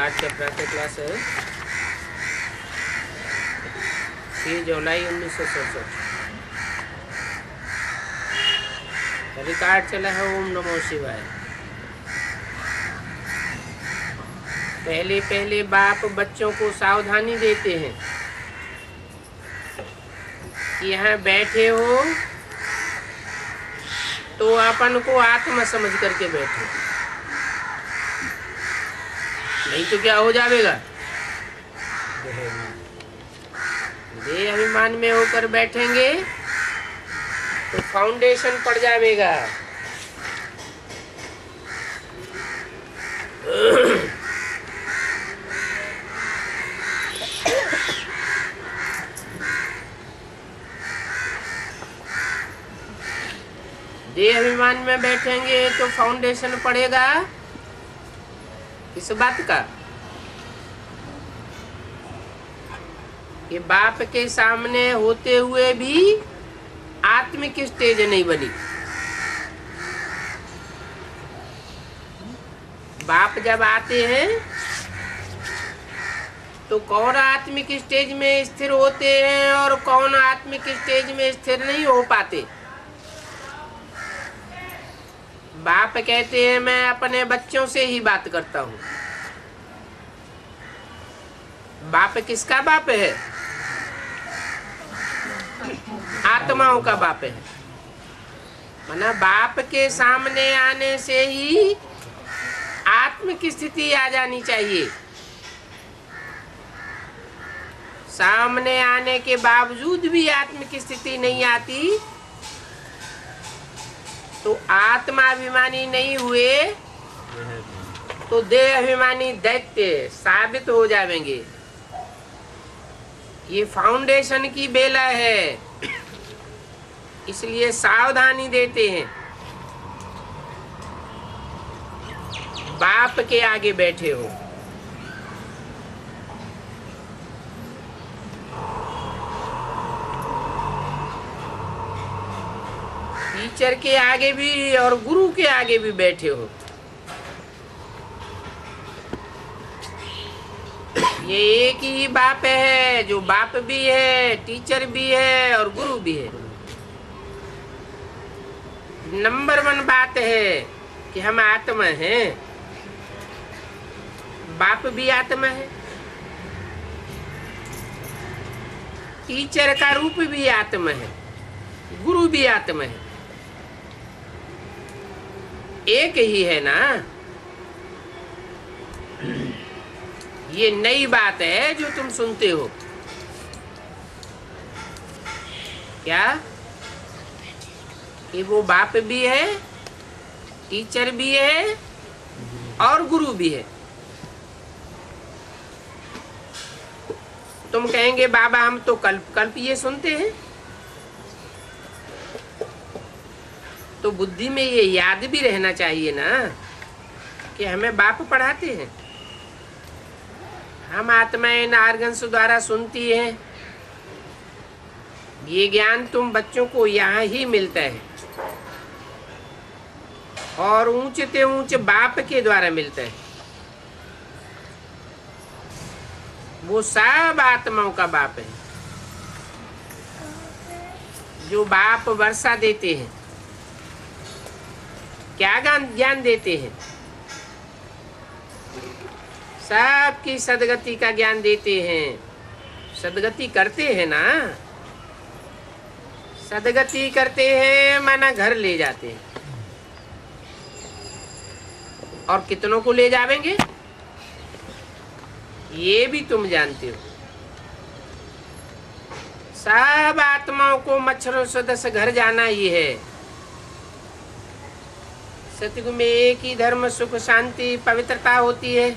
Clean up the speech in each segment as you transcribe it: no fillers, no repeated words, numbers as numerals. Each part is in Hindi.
आज का प्रातः क्लास है 6 जुलाई 1967। रिकॉर्ड चला है ओम नमो शिवाय। पहले पहले बाप बच्चों को सावधानी देते हैं कि यहाँ बैठे हो तो अपन को आत्मा समझ करके बैठो, नहीं तो क्या हो जाएगा, देह अभिमान में होकर बैठेंगे तो फाउंडेशन पड़ जाएगा। देह अभिमान में बैठेंगे तो फाउंडेशन पड़ेगा इस बात का कि बाप के सामने होते हुए भी आत्मिक स्टेज नहीं बनी। बाप जब आते हैं तो कौन आत्मिक स्टेज में स्थिर होते हैं और कौन आत्मिक स्टेज में स्थिर नहीं हो पाते। बाप कहते हैं मैं अपने बच्चों से ही बात करता हूँ। बाप किसका बाप है? आत्माओं का बाप है। माना बाप के सामने आने से ही आत्मिक स्थिति आ जानी चाहिए। सामने आने के बावजूद भी आत्मिक स्थिति नहीं आती तो आत्माभिमानी नहीं हुए तो देह अभिमानी दैत्य साबित हो जाएंगे। ये फाउंडेशन की बेला है, इसलिए सावधानी देते हैं। बाप के आगे बैठे हो, टीचर के आगे भी और गुरु के आगे भी बैठे हो। ये एक ही बाप है जो बाप भी है, टीचर भी है और गुरु भी है। नंबर 1 बात है कि हम आत्मा हैं, बाप भी आत्मा है, टीचर का रूप भी आत्मा है, गुरु भी आत्मा है। एक ही है ना। ये नई बात है जो तुम सुनते हो। क्या कि वो बाप भी है, टीचर भी है और गुरु भी है। तुम कहेंगे बाबा हम तो कल्प ये सुनते हैं, तो बुद्धि में ये याद भी रहना चाहिए ना कि हमें बाप पढ़ाते हैं। हम आत्माएं इन आर्गन्स द्वारा सुनती हैं। ये ज्ञान तुम बच्चों को यहाँ ही मिलता है और ऊंचे से ऊंचे बाप के द्वारा मिलता है। वो सब आत्माओं का बाप है जो बाप वर्षा देते हैं। क्या ज्ञान देते हैं? सबकी सदगति का ज्ञान देते हैं। सदगति करते हैं ना, सदगति करते हैं माना घर ले जाते हैं। और कितनों को ले जावेंगे ये भी तुम जानते हो। सब आत्माओं को मच्छरों से 10 घर जाना ही है। सतयुग में एक ही धर्म, सुख, शांति, पवित्रता होती है।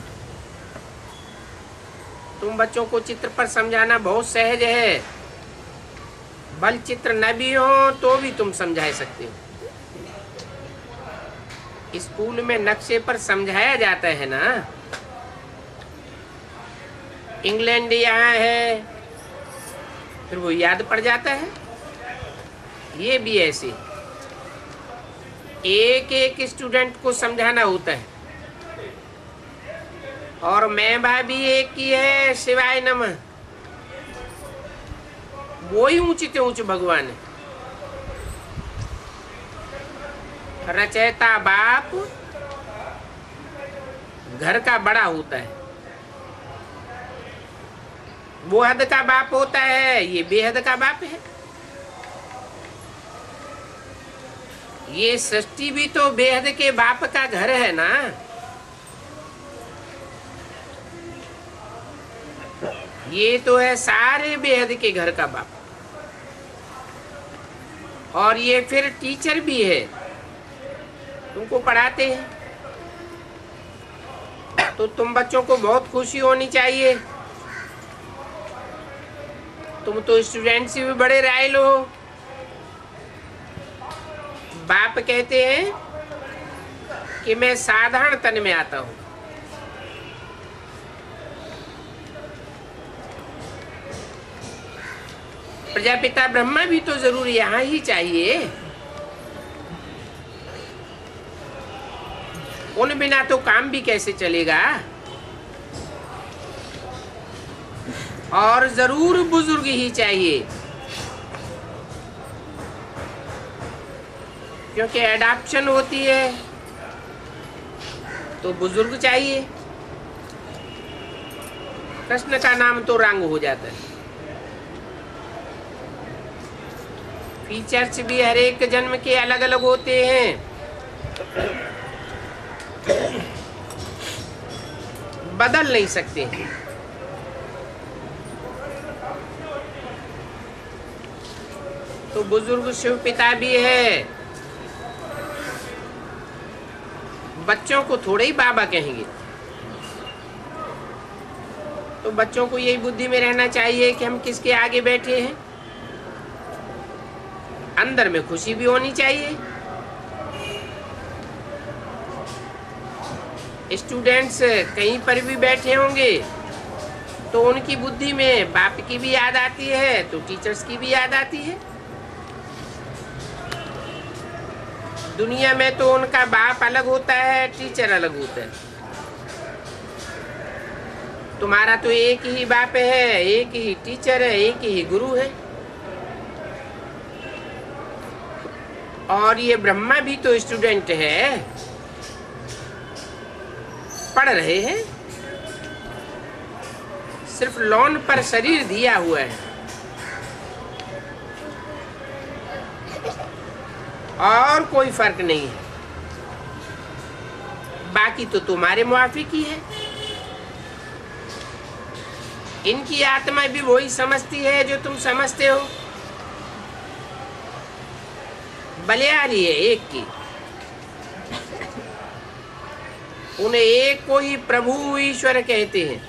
तुम बच्चों को चित्र पर समझाना बहुत सहज है। बल चित्र न भी हो तो भी तुम समझा सकते हो। स्कूल में नक्शे पर समझाया जाता है ना। इंग्लैंड यहाँ है, फिर वो याद पड़ जाता है। ये भी ऐसे एक एक स्टूडेंट को समझाना होता है। और मैं भाभी एक की है, शिवाय नमः। वो ही ऊंचे से ऊंचे भगवान है। रचयिता बाप घर का बड़ा होता है, वो हद का बाप होता है, ये बेहद का बाप है। ये सृष्टि भी तो बेहद के बाप का घर है ना। ये तो है सारे बेहद के घर का बाप। और ये फिर टीचर भी है, तुमको पढ़ाते हैं। तो तुम बच्चों को बहुत खुशी होनी चाहिए। तुम तो स्टूडेंट से भी बड़े राइल हो। बाप कहते हैं कि मैं साधारण तन में आता हूं। प्रजापिता ब्रह्मा भी तो जरूर यहाँ ही चाहिए। उन बिना तो काम भी कैसे चलेगा। और जरूर बुजुर्ग ही चाहिए, क्योंकि एडाप्शन होती है तो बुजुर्ग चाहिए। कृष्ण का नाम तो रंग हो जाता है। फीचर्स भी हर एक जन्म के अलग अलग होते हैं। बदल नहीं सकते। तो बुजुर्ग शिव पिता भी है। बच्चों को थोड़े ही बाबा कहेंगे। तो बच्चों को यही बुद्धि में रहना चाहिए कि हम किसके आगे बैठे हैं। अंदर में खुशी भी होनी चाहिए। स्टूडेंट्स कहीं पर भी बैठे होंगे तो उनकी बुद्धि में बाप की भी याद आती है, तो टीचर्स की भी याद आती है। दुनिया में तो उनका बाप अलग होता है, टीचर अलग होता है। तुम्हारा तो एक ही बाप है, एक ही टीचर है, एक ही गुरु है। और ये ब्रह्मा भी तो स्टूडेंट है, पढ़ रहे हैं। सिर्फ लोन पर शरीर दिया हुआ है और कोई फर्क नहीं है। बाकी तो तुम्हारे मुआफिक ही है। इनकी आत्मा भी वही समझती है जो तुम समझते हो। बलियारी है एक की। उन्हें एक को ही प्रभु ईश्वर कहते हैं,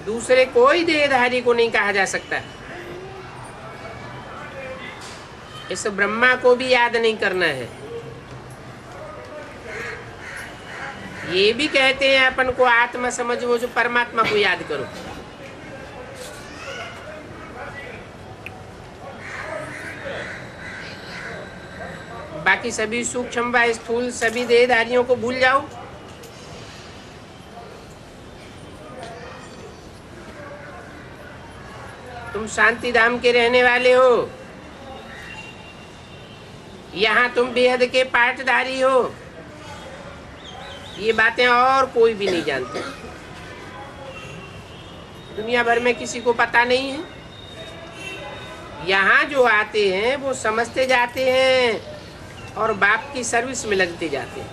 दूसरे कोई देहधारी को नहीं कहा जा सकता। इस ब्रह्मा को भी याद नहीं करना है। ये भी कहते हैं अपन को आत्मा समझो, जो परमात्मा को याद करो। बाकी सभी सूक्ष्म व स्थूल सभी देहधारियों को भूल जाओ। तुम शांति धाम के रहने वाले हो। यहाँ तुम बेहद के पाठधारी हो। ये बातें और कोई भी नहीं जानते। दुनिया भर में किसी को पता नहीं है। यहाँ जो आते हैं वो समझते जाते हैं और बाप की सर्विस में लगते जाते हैं।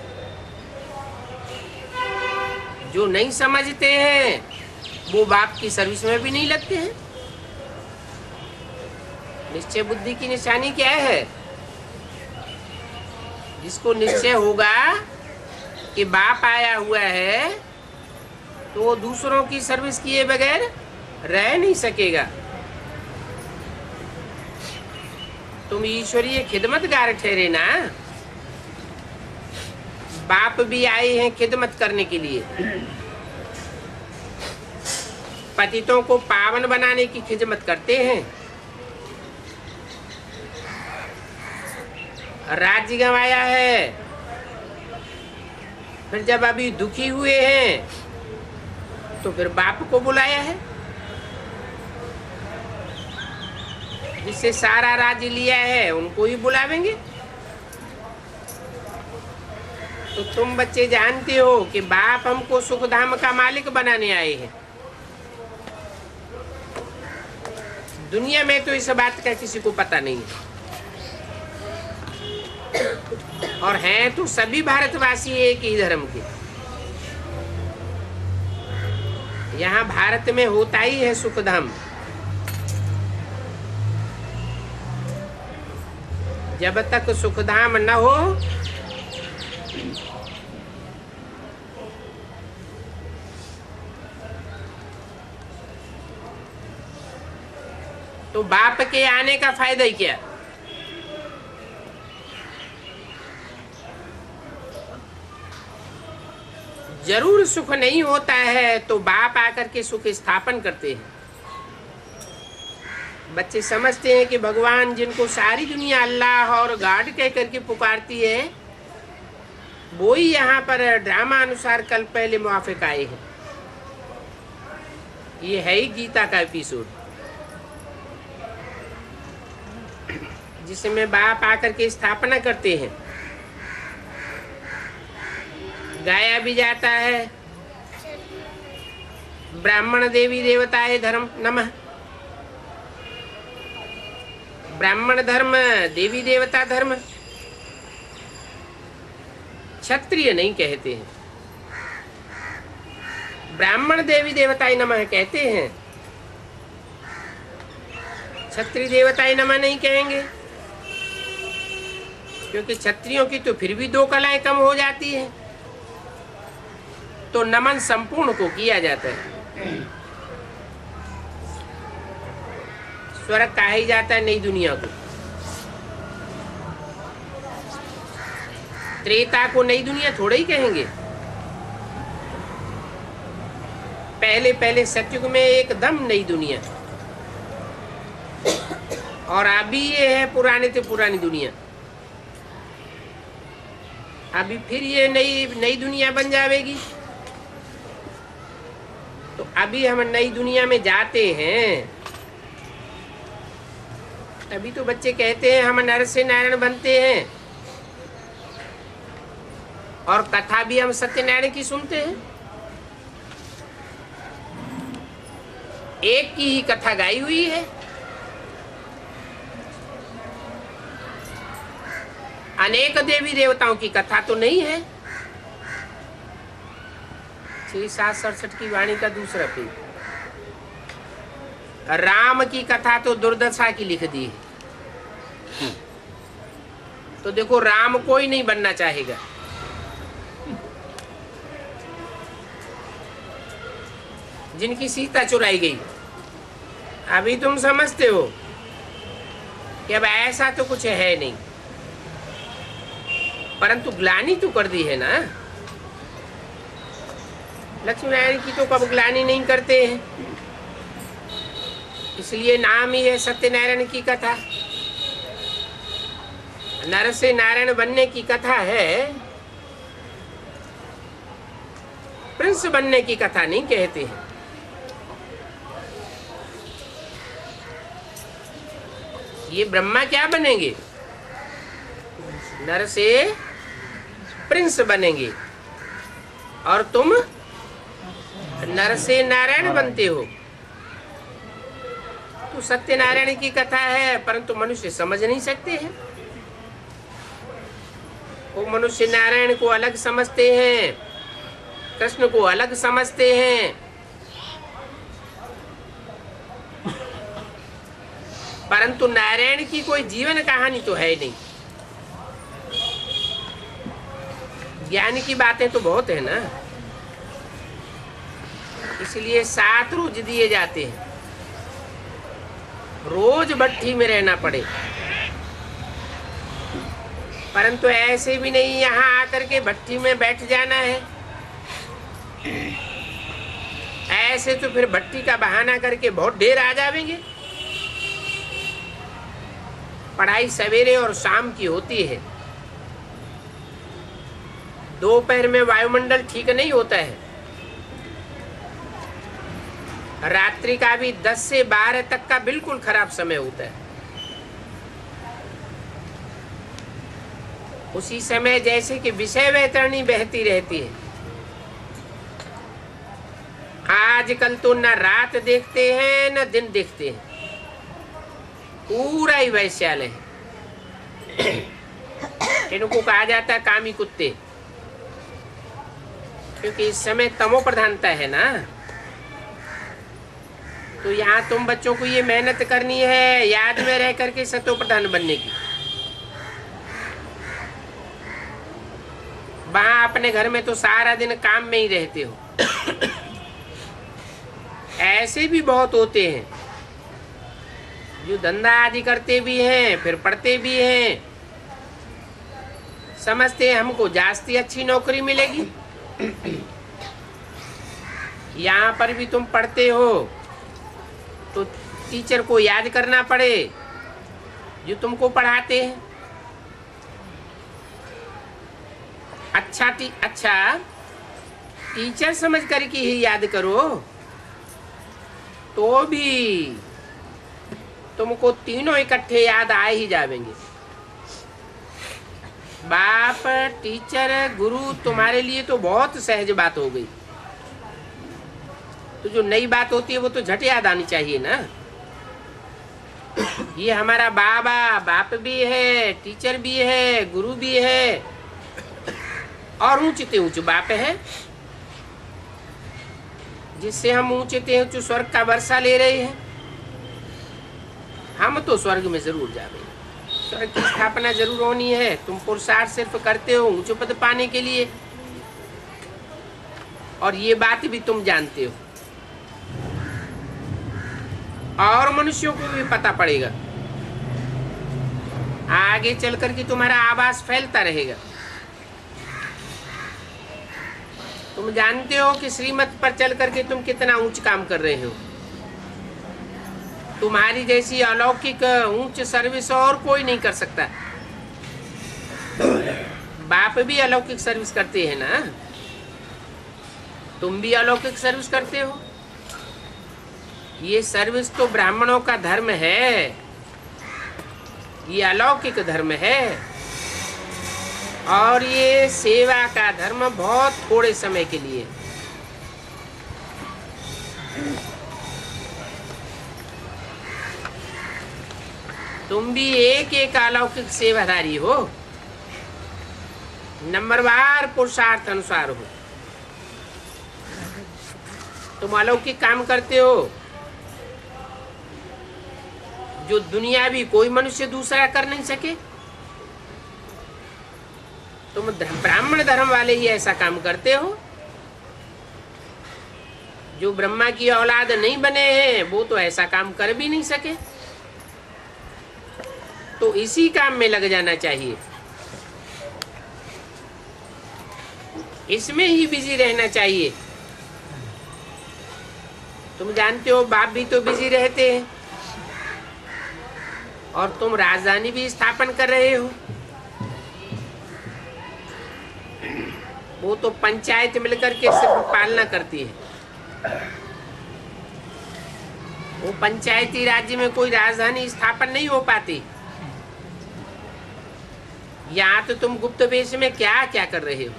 जो नहीं समझते हैं वो बाप की सर्विस में भी नहीं लगते हैं। निश्चय बुद्धि की निशानी क्या है? जिसको निश्चय होगा कि बाप आया हुआ है तो वो दूसरों की सर्विस किए बगैर रह नहीं सकेगा। तुम ईश्वरीय खिदमतगार ठहरे ना। बाप भी आए हैं खिदमत करने के लिए। पतितों को पावन बनाने की खिदमत करते हैं। राज्य गंवाया है फिर जब अभी दुखी हुए हैं तो फिर बाप को बुलाया है, जिससे सारा राज्य लिया है उनको ही बुलावेंगे। तो तुम बच्चे जानते हो कि बाप हमको सुखधाम का मालिक बनाने आए हैं। दुनिया में तो इस बात का किसी को पता नहीं है, और हैं तो सभी भारतवासी एक ही धर्म के। यहाँ भारत में होता ही है सुखधाम। जब तक सुखधाम न हो तो बाप के आने का फायदा ही क्या। जरूर सुख नहीं होता है तो बाप आकर के सुख स्थापन करते हैं। बच्चे समझते हैं कि भगवान जिनको सारी दुनिया अल्लाह और गॉड कह करके पुकारती है, वो ही यहाँ पर ड्रामा अनुसार कल पहले मुआफिक आए हैं। ये है ही गीता का एपिसोड, जिसमें बाप आकर के स्थापना करते हैं। गाया भी जाता है ब्राह्मण देवी देवताए धर्म नमः। ब्राह्मण धर्म, देवी देवता धर्म। क्षत्रिय नहीं कहते हैं, ब्राह्मण देवी देवताए नमः कहते हैं। क्षत्रिय देवताए नमः नहीं कहेंगे, क्योंकि क्षत्रियों की तो फिर भी 2 कलाएं कम हो जाती हैं। तो नमन संपूर्ण को किया जाता है। स्वर्ग कहा ही जाता है नई दुनिया को। त्रेता को नई दुनिया थोड़ा ही कहेंगे। पहले पहले सतयुग में एकदम नई दुनिया, और अभी ये है पुराने से पुरानी दुनिया। अभी फिर ये नई दुनिया बन जाएगी। तो अभी हम नई दुनिया में जाते हैं। अभी तो बच्चे कहते हैं हम नर से नारायण बनते हैं, और कथा भी हम सत्यनारायण की सुनते हैं। एक की ही कथा गाई हुई है। अनेक देवी देवताओं की कथा तो नहीं है। 6-7-67 की वाणी का दूसरा पेज। राम की कथा तो दुर्दशा की लिख दी है। तो देखो, राम कोई नहीं बनना चाहेगा। जिनकी सीता चुराई गई, अभी तुम समझते हो कि अब ऐसा तो कुछ है नहीं, परंतु ग्लानि तो कर दी है ना। लक्ष्मी नारायण की तो कब ग्लानि नहीं करते हैं, इसलिए नाम ही है सत्यनारायण की कथा। नर से नारायण बनने की कथा है, प्रिंस बनने की कथा नहीं कहते हैं। ये ब्रह्मा क्या बनेंगे? नर से प्रिंस बनेंगे, और तुम नर से नारायण बनते हो। तो सत्यनारायण की कथा है, परंतु मनुष्य समझ नहीं सकते हैं। वो मनुष्य नारायण को अलग समझते हैं, कृष्ण को अलग समझते हैं। परंतु नारायण की कोई जीवन कहानी तो है नहीं। ज्ञान की बातें तो बहुत है ना, इसलिए 7 रोज दिए जाते हैं। रोज भट्ठी में रहना पड़े, परंतु ऐसे भी नहीं यहाँ आकर के भट्ठी में बैठ जाना है। ऐसे तो फिर भट्ठी का बहाना करके बहुत देर आ जाएंगे। पढ़ाई सवेरे और शाम की होती है। दोपहर में वायुमंडल ठीक नहीं होता है, रात्रि का भी 10 से 12 तक का बिल्कुल खराब समय होता है। उसी समय जैसे कि विषय वैतरणी बहती रहती है। आजकल तो न रात देखते हैं न दिन देखते हैं, पूरा ही वैश्यालय है। इनको कहा जाता है कामी कुत्ते, क्योंकि इस समय तमो प्रधानता है ना। तो यहाँ तुम बच्चों को ये मेहनत करनी है याद में रह करके सतो प्रधान बनने की। वहां अपने घर में तो सारा दिन काम में ही रहते हो। ऐसे भी बहुत होते हैं जो धंधा आदि करते भी हैं, फिर पढ़ते भी हैं, समझते हैं हमको जास्ती अच्छी नौकरी मिलेगी। यहाँ पर भी तुम पढ़ते हो तो टीचर को याद करना पड़े जो तुमको पढ़ाते हैं। अच्छा टीचर समझ करके ही याद करो, तो भी तुमको तीनों इकट्ठे याद आ ही जाएंगे। बाप, टीचर, गुरु तुम्हारे लिए तो बहुत सहज बात हो गई। तो जो नई बात होती है वो तो झट याद आनी चाहिए ना। ये हमारा बाप भी है, टीचर भी है, गुरु भी है, और ऊंचते ऊंच बाप है, जिससे हम ऊंचते ऊंच स्वर्ग का वर्षा ले रहे हैं। हम तो स्वर्ग में जरूर जाएंगे, स्वर्ग की स्थापना जरूर होनी है। तुम पुरुषार्थ सिर्फ करते हो ऊंचे पद पाने के लिए, और ये बात भी तुम जानते हो, और मनुष्यों को भी पता पड़ेगा। आगे चल करके तुम्हारा आवाज फैलता रहेगा। तुम जानते हो कि श्रीमत पर चल करके तुम कितना ऊंच काम कर रहे हो। तुम्हारी जैसी अलौकिक ऊंच सर्विस और कोई नहीं कर सकता। बाप भी अलौकिक सर्विस करते हैं ना, तुम भी अलौकिक सर्विस करते हो। ये सर्विस तो ब्राह्मणों का धर्म है, ये अलौकिक धर्म है, और ये सेवा का धर्म बहुत थोड़े समय के लिए। तुम भी एक अलौकिक सेवाधारी हो, नंबरवार पुरुषार्थ अनुसार हो। तुम अलौकिक काम करते हो जो दुनिया भी कोई मनुष्य दूसरा कर नहीं सके। तुम ब्राह्मण धर्म वाले ही ऐसा काम करते हो। जो ब्रह्मा की औलाद नहीं बने हैं वो तो ऐसा काम कर भी नहीं सके। तो इसी काम में लग जाना चाहिए, इसमें ही बिजी रहना चाहिए। तुम जानते हो बाप भी तो बिजी रहते हैं, और तुम राजधानी भी स्थापन कर रहे हो। वो तो पंचायत मिलकर के सिर्फ पालना करती है। वो पंचायती राज्य में कोई राजधानी स्थापन नहीं हो पाती। यहाँ तो तुम गुप्त वेश में क्या क्या कर रहे हो।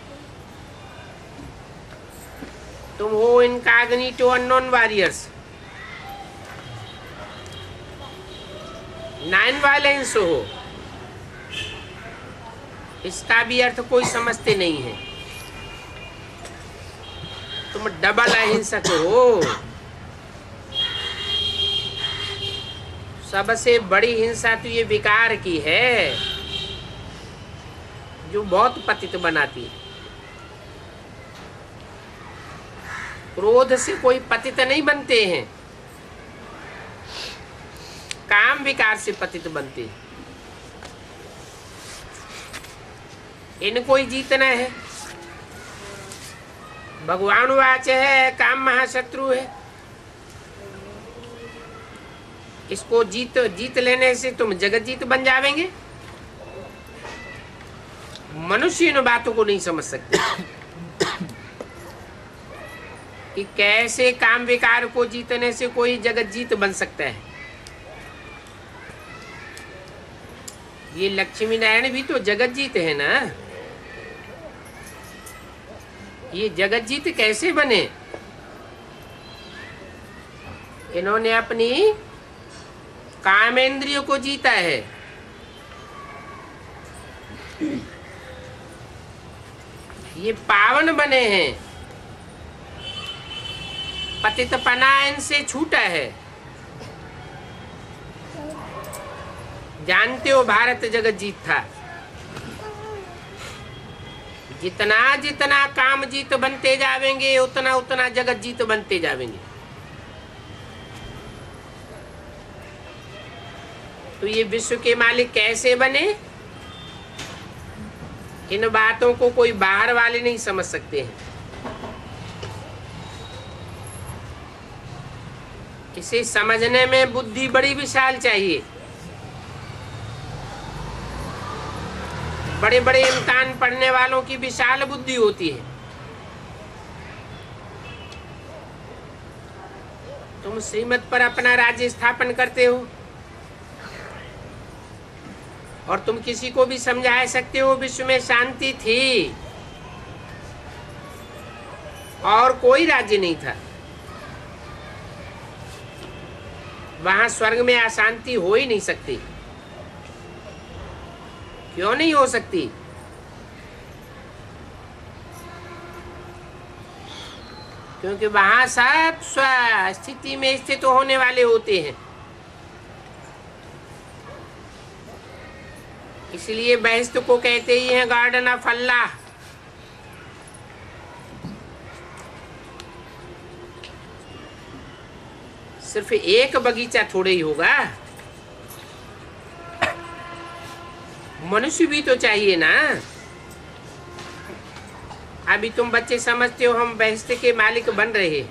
तुम हो incognito unknown warriors, non violence हो। इसका भी अर्थ कोई समझते नहीं है। तुम डबल अहिंसक हो। सबसे बड़ी हिंसा तो ये विकार की है जो बहुत पतित बनाती है। क्रोध से कोई पतित नहीं बनते हैं, काम विकार से पतित बनते हैं। इनको ही जीतना है। भगवान वाच है काम महाशत्रु है। इसको जीत लेने से तुम जगत जीत बन जावेंगे। मनुष्य इन बातों को नहीं समझ सकते कि कैसे काम विकार को जीतने से कोई जगत जीत बन सकता है। ये लक्ष्मी नारायण भी तो जगत जीत है ना। ये जगत जीत कैसे बने? इन्होंने अपनी कामेंद्रियों को जीता है। ये पावन बने हैं, पतितपना इनसे छूटा है। जानते हो भारत जगत जीत था। जितना जितना काम जीत बनते जावेंगे उतना उतना जगत जीत बनते जावेंगे। तो ये विश्व के मालिक कैसे बने? इन बातों को कोई बाहर वाले नहीं समझ सकते हैं। इसे समझने में बुद्धि बड़ी विशाल चाहिए। बड़े बड़े इम्तिहान पढ़ने वालों की विशाल बुद्धि होती है। तुम श्रीमत पर अपना राज्य स्थापन करते हो और तुम किसी को भी समझा सकते हो विश्व में शांति थी और कोई राज्य नहीं था। वहां स्वर्ग में अशांति हो ही नहीं सकती। क्यों नहीं हो सकती? क्योंकि वहां सब स्थिति में स्थित होने वाले होते हैं। इसलिए बहस्त को कहते ही हैं गार्डन ऑफ अल्लाह। सिर्फ एक बगीचा थोड़े ही होगा, मनुष्य भी तो चाहिए ना। अभी तुम बच्चे समझते हो हम बहस्त के मालिक बन रहे हैं,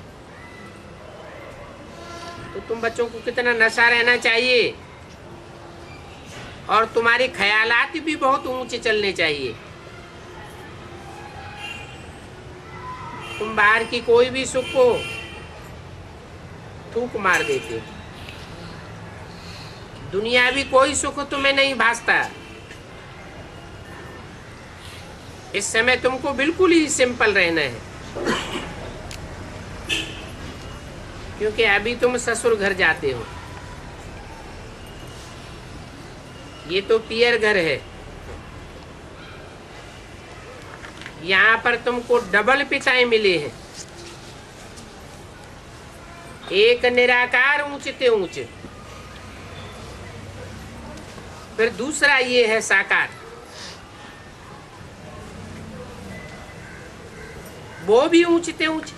तो तुम बच्चों को कितना नशा रहना चाहिए और तुम्हारे ख्यालात भी बहुत ऊंचे चलने चाहिए। तुम बाहर की कोई भी सुख को थूक मार देते हो। दुनियावी कोई सुख तुम्हें नहीं भासता। इस समय तुमको बिल्कुल ही सिंपल रहना है, क्योंकि अभी तुम ससुर घर जाते हो। ये तो पियर घर है। यहाँ पर तुमको डबल पिताएं मिले हैं। एक निराकार ऊंचते ऊंचे, फिर दूसरा ये है साकार। वो भी ऊंचते ऊंचे।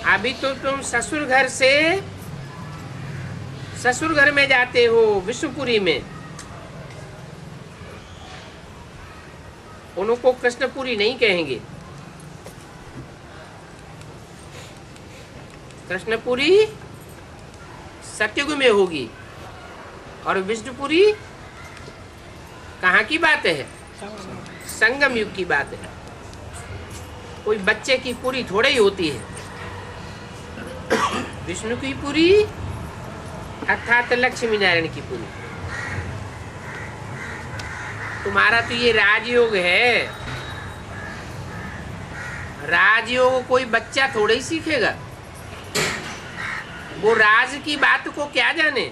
अभी तो तुम ससुर घर से ससुर घर में जाते हो विष्णुपुरी में। उनको कृष्णपुरी नहीं कहेंगे। कृष्णपुरी सत्युग में होगी और विष्णुपुरी कहाँ की बात है? संगम युग की बात है। कोई बच्चे की पूरी थोड़ी ही होती है। विष्णु की पूरी अर्थात लक्ष्मी नारायण की पूरी। तुम्हारा तो ये राजयोग है। राजयोग कोई बच्चा थोड़ा ही सीखेगा। वो राज की बात को क्या जाने।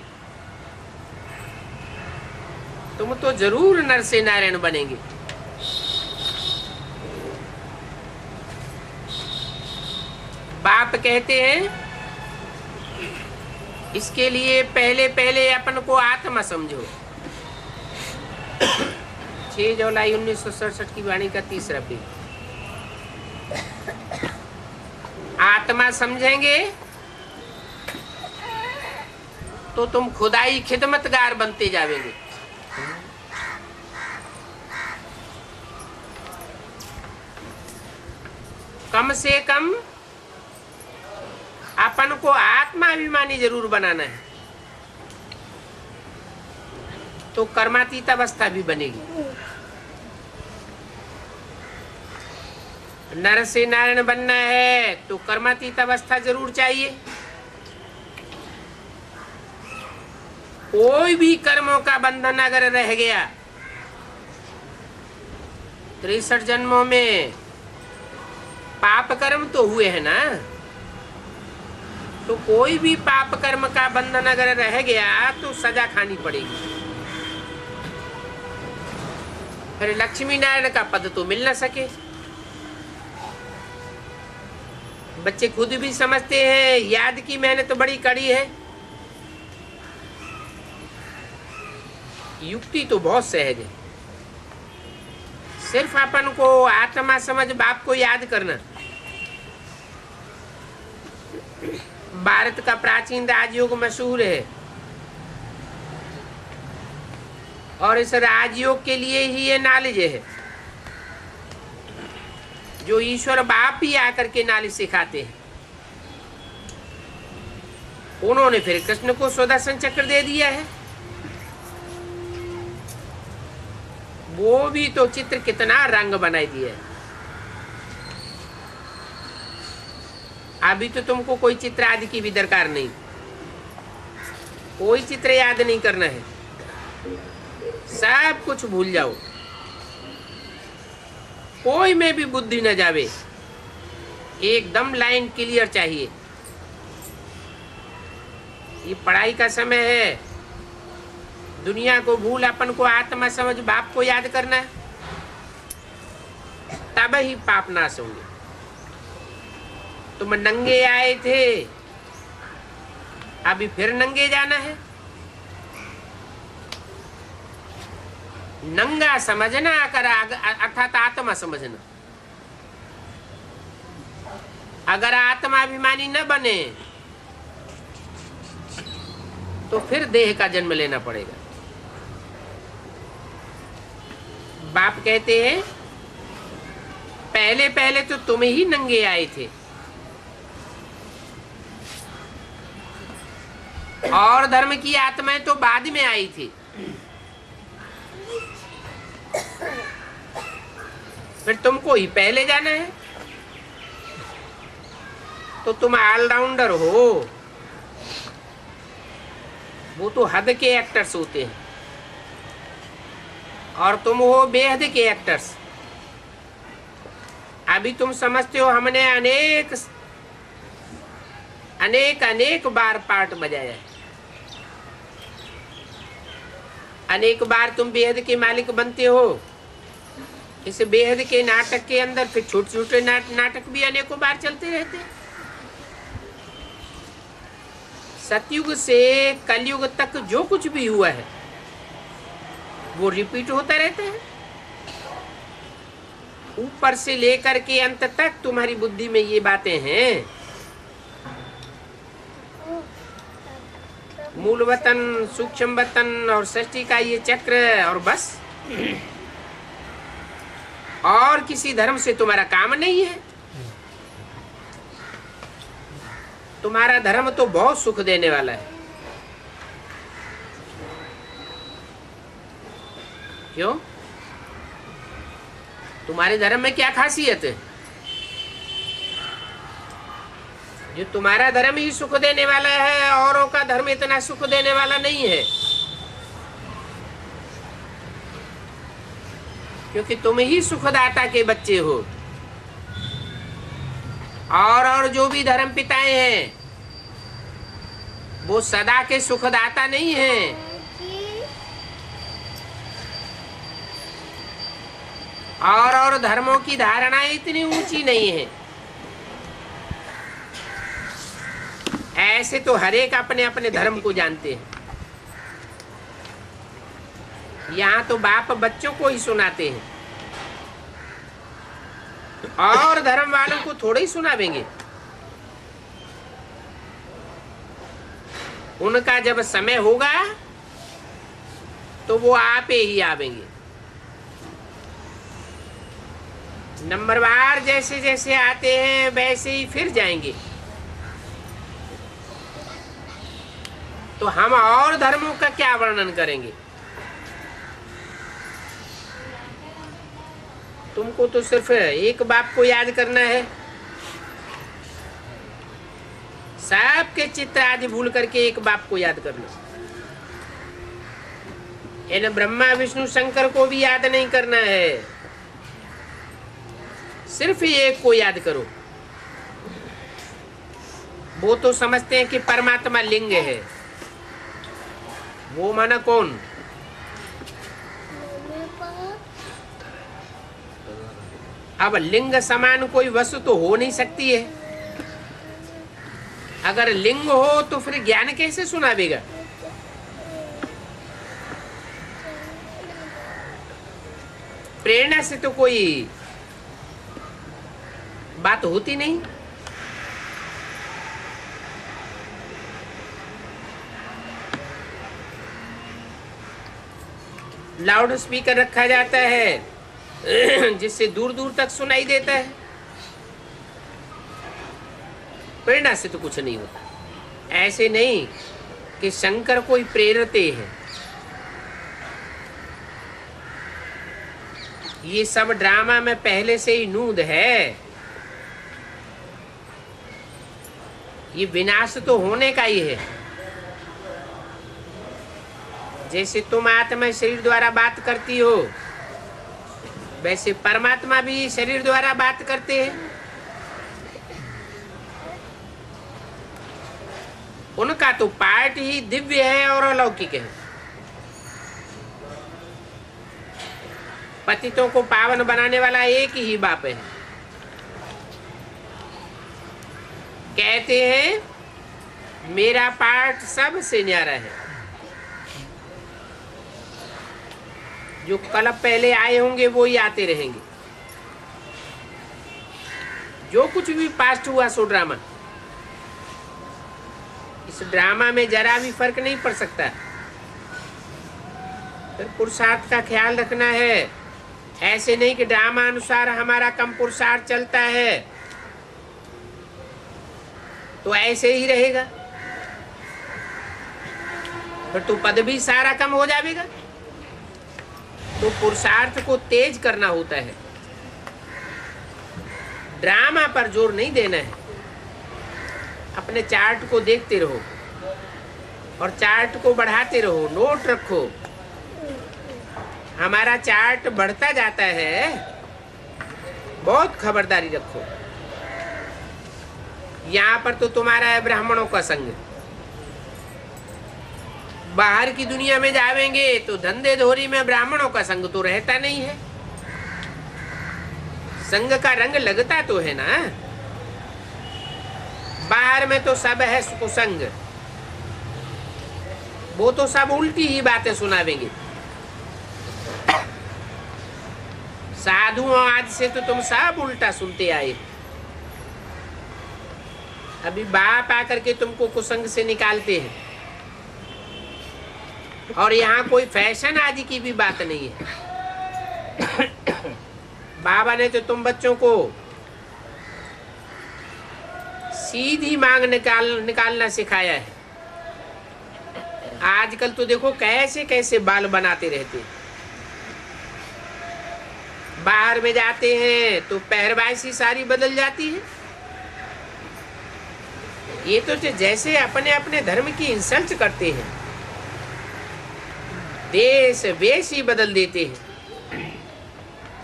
तुम तो जरूर नर से नारायण बनेंगे। बाप कहते हैं इसके लिए पहले पहले अपन को आत्मा समझो। 6 जुलाई 1967 की वाणी का 3रा पेज। आत्मा समझेंगे तो तुम खुदाई खिदमतगार बनते जावेंगे। कम से कम अपन को आत्माभिमानी जरूर बनाना है। तो कर्मातीत अवस्था भी बनेगी। नर से नारायण बनना है तो कर्मातीत अवस्था जरूर चाहिए। कोई भी कर्मों का बंधन अगर रह गया 63 जन्मों में, पाप कर्म तो हुए हैं ना, तो कोई भी पाप कर्म का बंधन अगर रह गया तो सजा खानी पड़ेगी। फिर लक्ष्मी नारायण का पद तो मिल ना सके। बच्चे खुद भी समझते हैं याद की मेहनत बड़ी कड़ी है, युक्ति तो बहुत सहज है। सिर्फ अपन को आत्मा समझ बाप को याद करना। भारत का प्राचीन राजयोग मशहूर है और इस राजयोग के लिए ही ये नॉलेज है जो ईश्वर बाप ही आकर के नॉलेज सिखाते हैं। उन्होंने फिर कृष्ण को सुदर्शन चक्र दे दिया है। वो भी तो चित्र कितना रंग बना दिया है। अभी तो तुमको कोई चित्र आदि की भी दरकार नहीं, कोई चित्र याद नहीं करना है, सब कुछ भूल जाओ, कोई में भी बुद्धि न जावे, एकदम लाइन क्लियर चाहिए। ये पढ़ाई का समय है, दुनिया को भूल अपन को आत्मा समझ बाप को याद करना है, तब ही पाप नाश होंगे। तुम नंगे आए थे, अभी फिर नंगे जाना है। नंगा समझना अर्थात आत्मा समझना। अगर आत्मा अभिमानी न बने तो फिर देह का जन्म लेना पड़ेगा। बाप कहते हैं पहले पहले तो तुम ही नंगे आए थे और धर्म की आत्माएं तो बाद में आई थी। फिर तुमको ही पहले जाना है, तो तुम ऑलराउंडर हो। वो तो हद के एक्टर्स होते हैं और तुम हो बेहद के एक्टर्स। अभी तुम समझते हो हमने अनेक अनेक अनेक बार पार्ट बजाया है, अनेक बार तुम बेहद के मालिक बनते हो। इस बेहद के नाटक के अंदर फिर छोटे छोटे नाटक भी अनेकों बार चलते रहते हैं। सतयुग से कलयुग तक जो कुछ भी हुआ है वो रिपीट होता रहता है। ऊपर से लेकर के अंत तक तुम्हारी बुद्धि में ये बातें हैं। मूल वतन, सूक्ष्म वतन और सृष्टि का ये चक्र, और बस और किसी धर्म से तुम्हारा काम नहीं है। तुम्हारा धर्म तो बहुत सुख देने वाला है। क्यों? तुम्हारे धर्म में क्या खासियत है? जो तुम्हारा धर्म ही सुख देने वाला है, औरों का धर्म इतना सुख देने वाला नहीं है, क्योंकि तुम ही सुखदाता के बच्चे हो। और जो भी धर्म पिताएं हैं वो सदा के सुखदाता नहीं हैं। और धर्मों की धारणाएं इतनी ऊंची नहीं है। ऐसे तो हरेक अपने अपने धर्म को जानते हैं। यहाँ तो बाप बच्चों को ही सुनाते हैं और धर्म वालों को थोड़े ही सुनावेंगे। उनका जब समय होगा तो वो आपे ही आवेंगे। नंबरवार जैसे जैसे आते हैं वैसे ही फिर जाएंगे। तो हम और धर्मों का क्या वर्णन करेंगे? तुमको तो सिर्फ एक बाप को याद करना है। सबके चित्र आदि भूल करके एक बाप को याद करना। इन ब्रह्मा विष्णु शंकर को भी याद नहीं करना है, सिर्फ एक को याद करो। वो तो समझते हैं कि परमात्मा लिंग है। वो माना कौन? अब लिंग समान कोई वस्तु तो हो नहीं सकती है। अगर लिंग हो तो फिर ज्ञान कैसे सुनावेगा? प्रेरणा से तो कोई बात होती नहीं। लाउड स्पीकर रखा जाता है जिससे दूर दूर तक सुनाई देता है। प्रेरणा से तो कुछ नहीं होता। ऐसे नहीं कि शंकर कोई प्रेरते हैं। ये सब ड्रामा में पहले से ही नूद है। ये विनाश तो होने का ही है। जैसे तुम आत्मा शरीर द्वारा बात करती हो, वैसे परमात्मा भी शरीर द्वारा बात करते हैं। उनका तो पाठ ही दिव्य है और अलौकिक है। पतितों को पावन बनाने वाला एक ही बाप है। कहते हैं मेरा पाठ सबसे न्यारा है। जो कल पहले आए होंगे वो ही आते रहेंगे। जो कुछ भी पास्ट हुआ सो ड्रामा, इस ड्रामा में जरा भी फर्क नहीं पड़ सकता। फिर पुरुषार्थ का ख्याल रखना है। ऐसे नहीं कि ड्रामा अनुसार हमारा कम पुरुषार्थ चलता है तो ऐसे ही रहेगा, फिर तो पद भी सारा कम हो जाएगा। तो पुरुषार्थ को तेज करना होता है, ड्रामा पर जोर नहीं देना है। अपने चार्ट को देखते रहो और चार्ट को बढ़ाते रहो, नोट रखो। हमारा चार्ट बढ़ता जाता है, बहुत खबरदारी रखो। यहाँ पर तो तुम्हारा है ब्राह्मणों का संग। बाहर की दुनिया में जावेंगे तो धंधे धोरी में ब्राह्मणों का संग तो रहता नहीं है। संग का रंग लगता तो है ना। बाहर में तो सब है कुसंग, वो तो सब उल्टी ही बातें सुनावेंगे। साधुओं आज से तो तुम सब उल्टा सुनते आए। अभी बाप आकर के तुमको कुसंग से निकालते हैं। और यहाँ कोई फैशन आदि की भी बात नहीं है। बाबा ने तो तुम बच्चों को सीधी मांग निकालना सिखाया है। आजकल तो देखो कैसे कैसे बाल बनाते रहते हैं। बाहर में जाते हैं तो पहरवाइशी सारी बदल जाती है। ये तो जैसे अपने अपने धर्म की इंसल्ट करते हैं, देश वेश ही बदल देते हैं।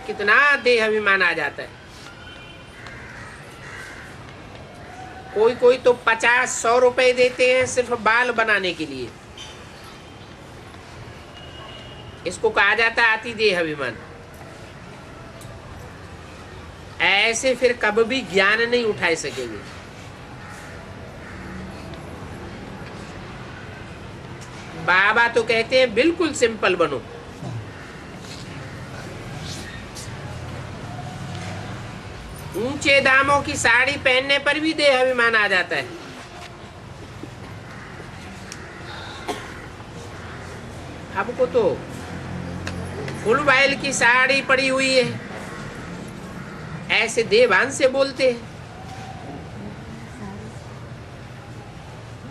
कितना देह अभिमान आ जाता है। कोई कोई तो 50-100 रुपए देते हैं सिर्फ बाल बनाने के लिए। इसको कहा जाता है अति देह अभिमान। ऐसे फिर कभी भी ज्ञान नहीं उठा सकेंगे। बाबा तो कहते हैं बिल्कुल सिंपल बनो। ऊंचे दामों की साड़ी पहनने पर भी देह अभिमान आ जाता है। हमको तो फुल वाइल की साड़ी पड़ी हुई है, ऐसे देवान से बोलते हैं।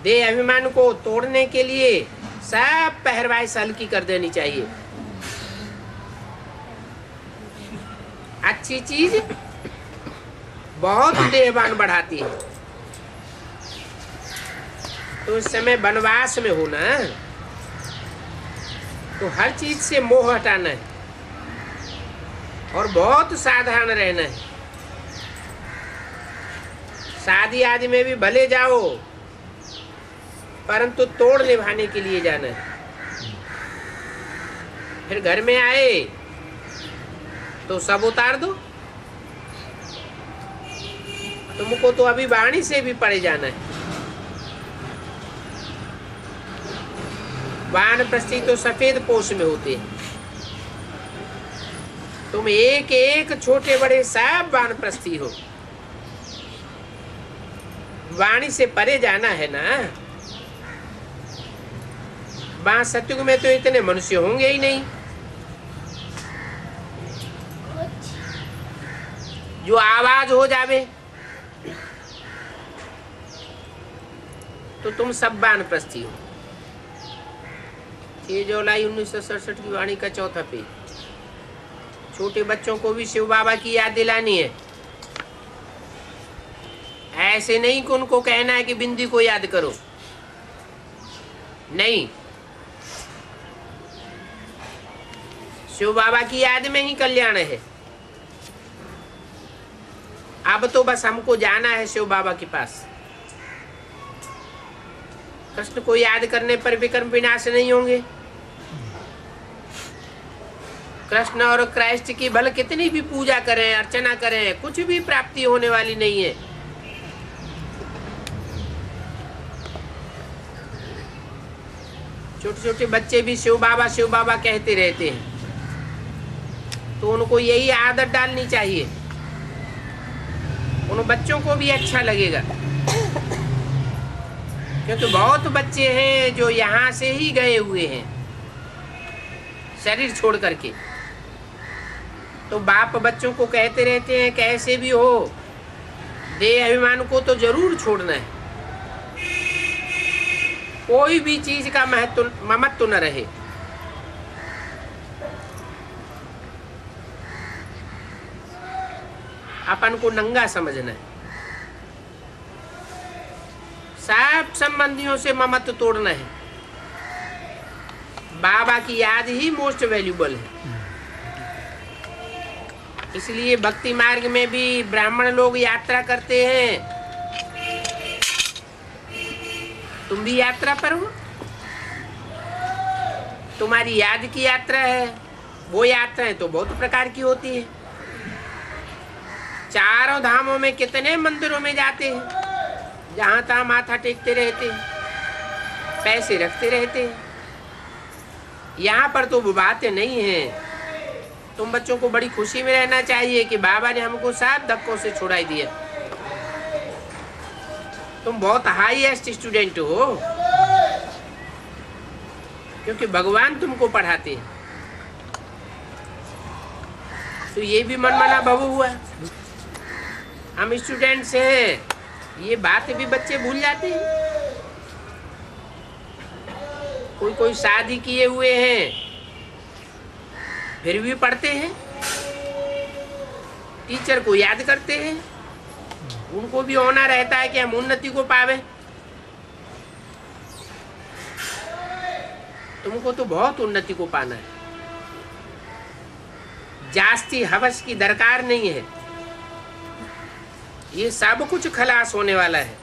देह अभिमान को तोड़ने के लिए सब पहरवाइश हल्की कर देनी चाहिए। अच्छी चीज बहुत देहवान बढ़ाती है। तो इस समय वनवास में हो ना, तो हर चीज से मोह हटाना है और बहुत सावधान रहना है। शादी आदि में भी भले जाओ, परंतु तोड़ निभाने के लिए जाना है। फिर घर में आए तो सब उतार दो। तुमको तो अभी वाणी से भी पड़े जाना है। वानप्रस्थी तो सफेद पोष में होते हैं। तुम एक एक छोटे बड़े सब वानप्रस्थी हो। वाणी से परे जाना है ना। वहां सत्युग में तो इतने मनुष्य होंगे ही नहीं। जो आवाज हो जावे तो तुम सब वानप्रस्थी हो। 6 जुलाई 1967 की वाणी का चौथा पेज। छोटे बच्चों को भी शिव बाबा की याद दिलानी है। ऐसे नहीं कि उनको कहना है कि बिंदी को याद करो, नहीं। शिव बाबा की याद में ही कल्याण है। अब तो बस हमको जाना है शिव बाबा के पास। कृष्ण को याद करने पर विकर्म विनाश नहीं होंगे। कृष्ण और क्राइस्ट की भले कितनी भी पूजा करें, अर्चना करें, कुछ भी प्राप्ति होने वाली नहीं है। छोटे छोटे बच्चे भी शिव बाबा कहते रहते हैं, तो उनको यही आदत डालनी चाहिए। उन बच्चों को भी अच्छा लगेगा, क्योंकि बहुत बच्चे हैं जो यहाँ से ही गए हुए हैं शरीर छोड़ करके। तो बाप बच्चों को कहते रहते हैं कैसे भी हो देह अभिमान को तो जरूर छोड़ना है। कोई भी चीज का ममत्व न रहे। अपन को नंगा समझना है। सब संबंधियों से ममत्व तोड़ना है। बाबा की याद ही मोस्ट वैल्यूबल है। इसलिए भक्ति मार्ग में भी ब्राह्मण लोग यात्रा करते हैं। तुम भी यात्रा पर हो। तुम्हारी याद की यात्रा है। वो यात्राएं तो बहुत प्रकार की होती है। चारों धामों में कितने मंदिरों में जाते हैं, जहां तहां माथा टेकते रहते हैं, पैसे रखते रहते हैं। यहाँ पर तो वो बातें नहीं है। तुम बच्चों को बड़ी खुशी में रहना चाहिए कि बाबा ने हमको सब धक्कों से छुड़ाई दिया। तुम बहुत हाईएस्ट स्टूडेंट हो, क्योंकि भगवान तुमको पढ़ाते हैं। तो ये भी मनमाना भव हुआ। हम स्टूडेंट्स हैं, ये बात भी बच्चे भूल जाते हैं। कोई शादी किए हुए हैं फिर भी पढ़ते हैं, टीचर को याद करते हैं। उनको भी होना रहता है कि हम उन्नति को पावे। तुमको तो बहुत उन्नति को पाना है। जास्ती हवस की दरकार नहीं है। ये सब कुछ खलास होने वाला है।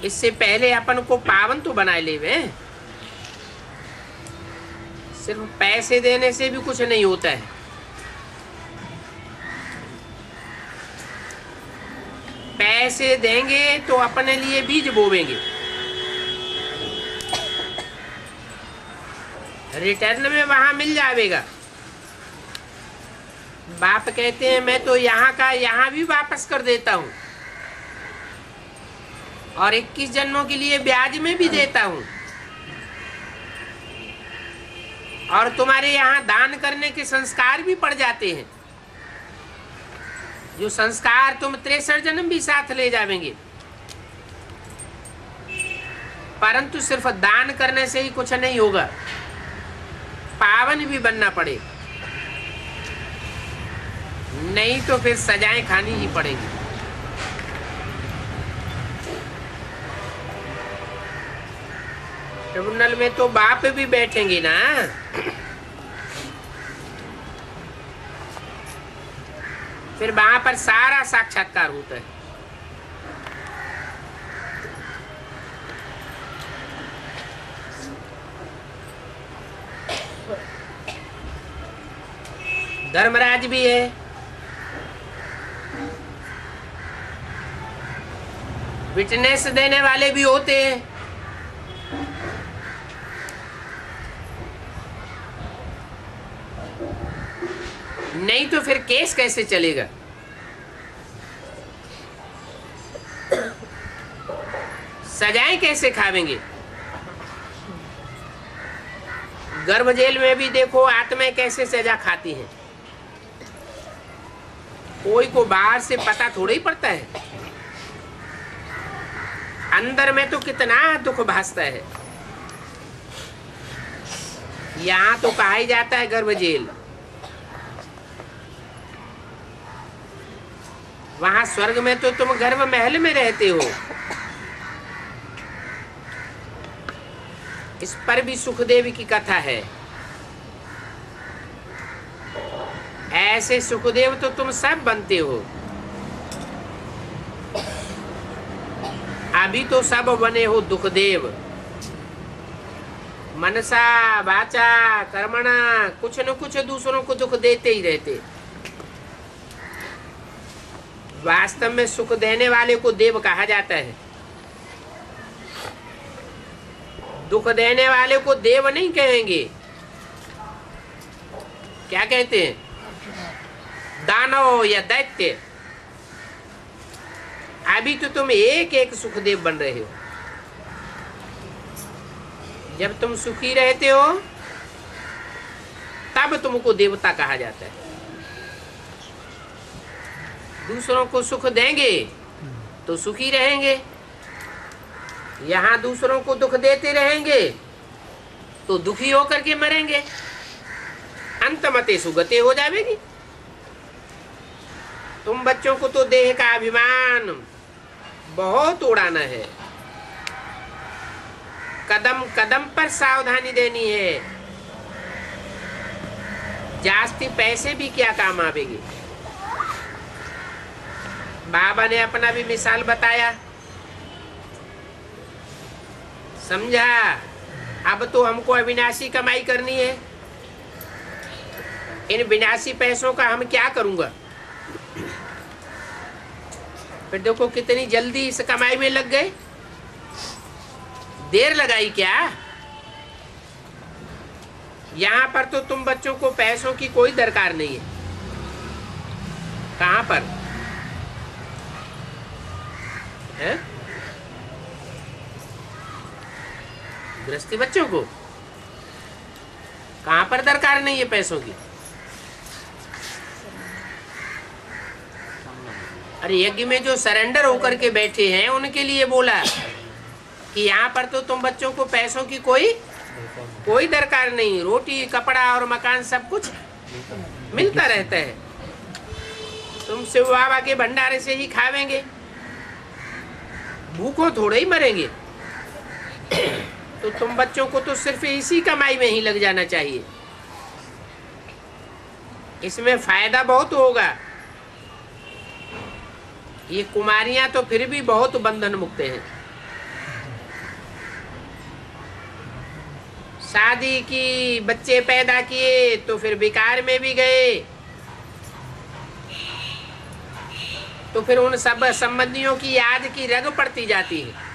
इससे पहले अपन को पावन तो बनाए लेवे। सिर्फ पैसे देने से भी कुछ नहीं होता है। पैसे देंगे तो अपने लिए बीज बोवेंगे, रिटर्न में वहां मिल जाएगा। बाप कहते हैं मैं तो यहाँ का यहाँ भी वापस कर देता हूँ और 21 जन्मों के लिए ब्याज में भी देता हूँ। और तुम्हारे यहाँ दान करने के संस्कार भी पड़ जाते हैं, जो संस्कार तुम 63 जन्म भी साथ ले जाएंगे। परंतु सिर्फ दान करने से ही कुछ नहीं होगा, पावन भी बनना पड़े। नहीं तो फिर सजाएं खानी ही पड़ेगी। ट्रिब्यूनल में तो बाप भी बैठेंगे ना। फिर वहां पर सारा साक्षात्कार होता है। धर्मराज भी है, विटनेस देने वाले भी होते हैं। नहीं तो फिर केस कैसे चलेगा? सजाएं कैसे खावेंगे? गर्भ जेल में भी देखो आत्माएं कैसे सजा खाती हैं। कोई को बाहर से पता थोड़ा ही पड़ता है, अंदर में तो कितना दुख भासता है। यहाँ तो कहा ही जाता है गर्भ जेल, वहां स्वर्ग में तो तुम गर्भ महल में रहते हो। इस पर भी सुखदेव की कथा है। ऐसे सुखदेव तो तुम सब बनते हो। अभी तो सब बने हो दुखदेव। मनसा वाचा कर्मणा कुछ न कुछ दूसरों को दुख देते ही रहते। वास्तव में सुख देने वाले को देव कहा जाता है, दुख देने वाले को देव नहीं कहेंगे। क्या कहते हैं? दानव या दैत्य। अभी तो तुम एक एक सुखदेव बन रहे हो। जब तुम सुखी रहते हो तब तुमको देवता कहा जाता है। दूसरों को सुख देंगे तो सुखी रहेंगे, यहाँ दूसरों को दुख देते रहेंगे तो दुखी होकर के मरेंगे, अंतमते सुगते हो जाएगी। तुम बच्चों को तो देह का अभिमान बहुत उड़ाना है, कदम कदम पर सावधानी देनी है। जास्ती पैसे भी क्या काम आवेंगे। बाबा ने अपना भी मिसाल बताया, समझा। अब तो हमको अविनाशी कमाई करनी है, इन विनाशी पैसों का हम क्या करूंगा। फिर देखो कितनी जल्दी इस कमाई में लग गए। देर लगाई क्या? यहाँ पर तो तुम बच्चों को पैसों की कोई दरकार नहीं है। कहाँ पर है? गृहस्थी बच्चों को कहाँ पर दरकार नहीं है पैसों की। अरे यज्ञ में जो सरेंडर होकर के बैठे हैं उनके लिए बोला कि यहाँ पर तो तुम बच्चों को पैसों की कोई दरकार नहीं। रोटी कपड़ा और मकान सब कुछ मिलता रहता है। तुम शिव बाबा के भंडारे से ही खावेंगे, भूखों थोड़े ही मरेंगे। तो तुम बच्चों को तो सिर्फ इसी कमाई में ही लग जाना चाहिए, इसमें फायदा बहुत होगा। ये कुमारियां तो फिर भी बहुत बंधन मुक्त हैं। शादी की, बच्चे पैदा किए तो फिर विकार में भी गए, तो फिर उन सब संबंधियों की याद की रग पड़ती जाती है।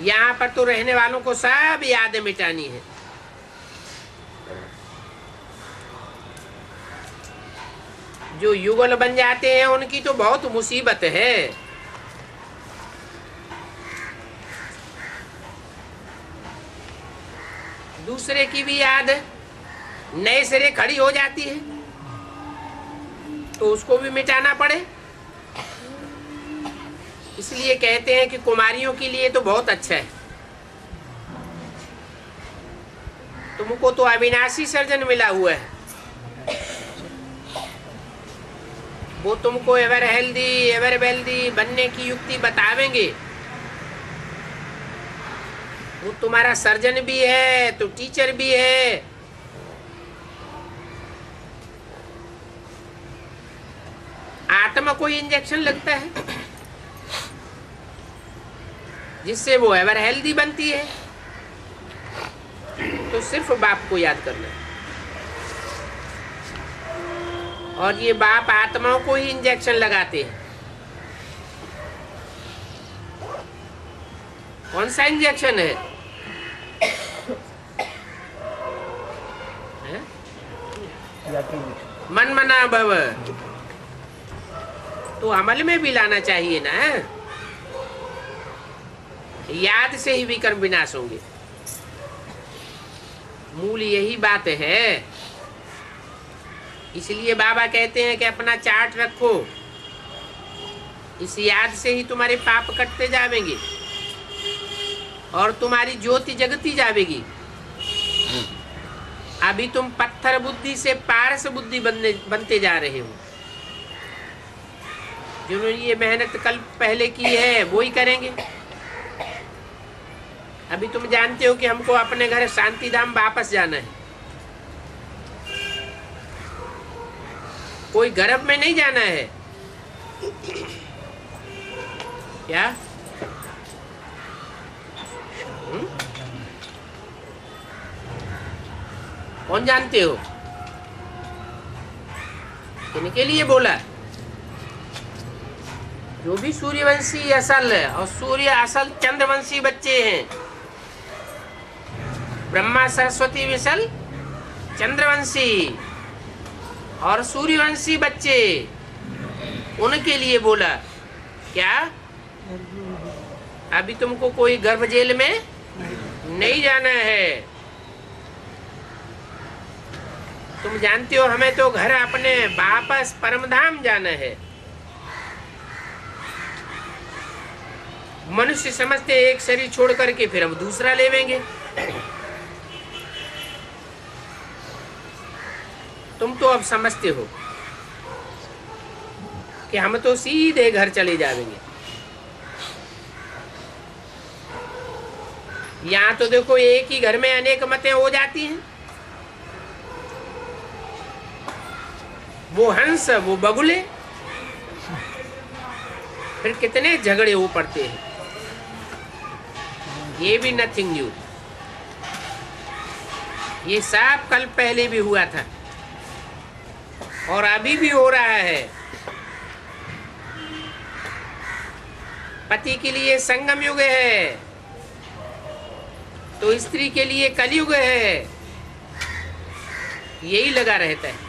यहाँ पर तो रहने वालों को सब याद मिटानी है। जो युगल बन जाते हैं उनकी तो बहुत मुसीबत है। दूसरे की भी याद नए सिरे खड़ी हो जाती है तो उसको भी मिटाना पड़े। इसलिए कहते हैं कि कुमारियों के लिए तो बहुत अच्छा है। तुमको तो अविनाशी सर्जन मिला हुआ है। वो तुमको एवर हेल्दी एवर वेल्दी बनने की युक्ति बतावेंगे। वो तुम्हारा सर्जन भी है तो टीचर भी है। आत्मा को इंजेक्शन लगता है जिससे वो एवर हेल्दी बनती है। तो सिर्फ बाप को याद करना है। और ये बाप आत्माओं को ही इंजेक्शन लगाते हैं। कौन सा इंजेक्शन है? मन मना भव। तो अमल में भी लाना चाहिए ना। याद से ही विकर्म विनाश होंगे। मूल यही बात है। इसलिए बाबा कहते हैं कि अपना चार्ट रखो। इस याद से ही तुम्हारे पाप कटते जावेंगे और तुम्हारी ज्योति जगती जावेगी। अभी तुम पत्थर बुद्धि से पारस बुद्धि बनते जा रहे हो। जिन्होंने ये मेहनत कल पहले की है वो ही करेंगे। अभी तुम जानते हो कि हमको अपने घर शांति धाम वापस जाना है। कोई गर्भ में नहीं जाना है क्या? कौन जानते हो? किनके लिए बोला? जो भी सूर्यवंशी असल है और सूर्य असल चंद्रवंशी बच्चे हैं। ब्रह्मा सरस्वती विसल चंद्रवंशी और सूर्यवंशी बच्चे, उनके लिए बोला। क्या अभी तुमको कोई गर्भ जेल में नहीं जाना है? तुम जानते हो हमें तो घर अपने वापस परमधाम जाना है। मनुष्य समझते एक शरीर छोड़ करके फिर हम दूसरा लेवेंगे। तुम तो अब समझते हो कि हम तो सीधे घर चले जाएंगे। यहाँ तो देखो एक ही घर में अनेक मतें हो जाती हैं। वो हंस वो बगुले, फिर कितने झगड़े हो पड़ते हैं। ये भी नथिंग न्यू। ये सब कल पहले भी हुआ था और अभी भी हो रहा है। पति के लिए संगम युग है तो स्त्री के लिए कलयुग है। यही लगा रहता है।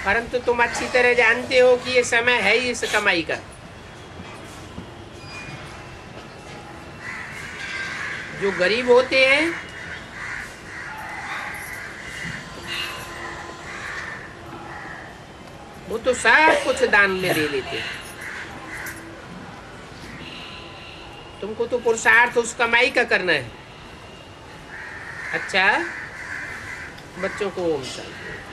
परंतु तुम अच्छी तरह जानते हो कि ये समय है ही इस कमाई का। जो गरीब होते हैं वो तो सब कुछ दान में दे लेते हैं। तुमको तो पुरुषार्थ उस कमाई का करना है। अच्छा, बच्चों को ओम शांति।